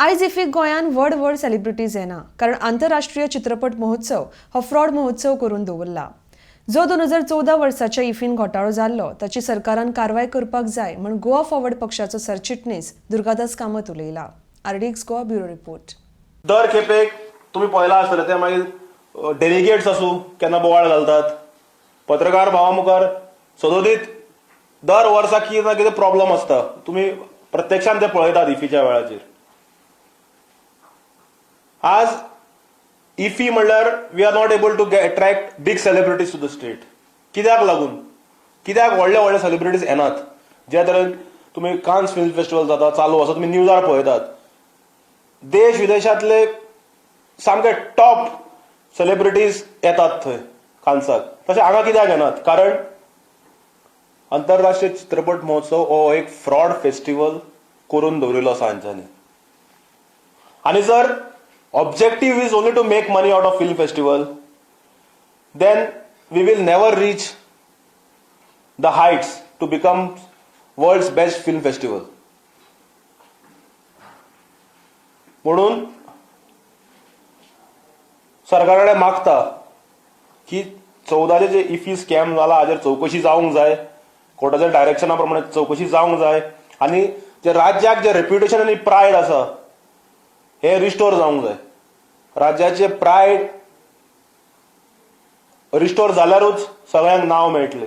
आयज इफ्फीक गोंयान व्हड सेलिब्रिटीज येना कारण आंतरराष्ट्रीय चित्रपट महोत्सव हो फ्रॉड महोत्सव करून दवरला. जो 2014 वर्साच्या इफ्फीन घोटाळो जाल्लो ताची सरकारान कारवाय करपाक जाय म्हण गोवा फॉरवर्ड पक्षाचो सरचिटणीस दुर्गादास कामत उलयला. RDX Goa bureau report. दर खेपेक तुम्ही पळयला आसतले ते मागीर डेलिगेट्स आसूं केन्ना बोवाळ घालतात, पत्रकार भावा मुखार सदोदीत दर वर्सा कितें ना कितें प्रॉब्लेम आसता. तुम्ही प्रत्यक्षान ते पळयतात इफ्फीच्या वेळाचेर. आज इफ्फी म्हणल्यार we are not able to attract big celebrities to the state. कित्याक लागून? कित्याक व्हडले सेलिब्रिटीज येनात? जे तरेन तुम्ही कान्स फिल्म फेस्टिवल जाता चालू आसा, तुम्ही न्यूजार पळयतात. देश विदेशातले सामके टॉप सेलिब्रिटीज येतात थंय कान्साक. तशें हांगा कित्याक येनात? कारण आंतरराष्ट्रीय चित्रपट महोत्सव हो एक फ्रॉड फेस्टिवल करून दवरिल्लो आसा हांच्यांनी. आनी जर objective is only to make money out of film festival, then we will never reach the heights to become world's best film festival. म्हणून सरकाराकडे मागता की 14 जे इफ्फी स्कॅम जाला हाजेर चौकशी जावंक जाय, कोर्टाच्या डायरेक्शना प्रमाणे चौकशी जावंक जाय आणि जे राज्याक जे रेप्युटेशन आनी प्रायड आसा हे रिस्टोर जावंक जाय. राज्याचे प्रायड रिस्टोर जाल्यारूच सगळ्यांक नाव मेळटले.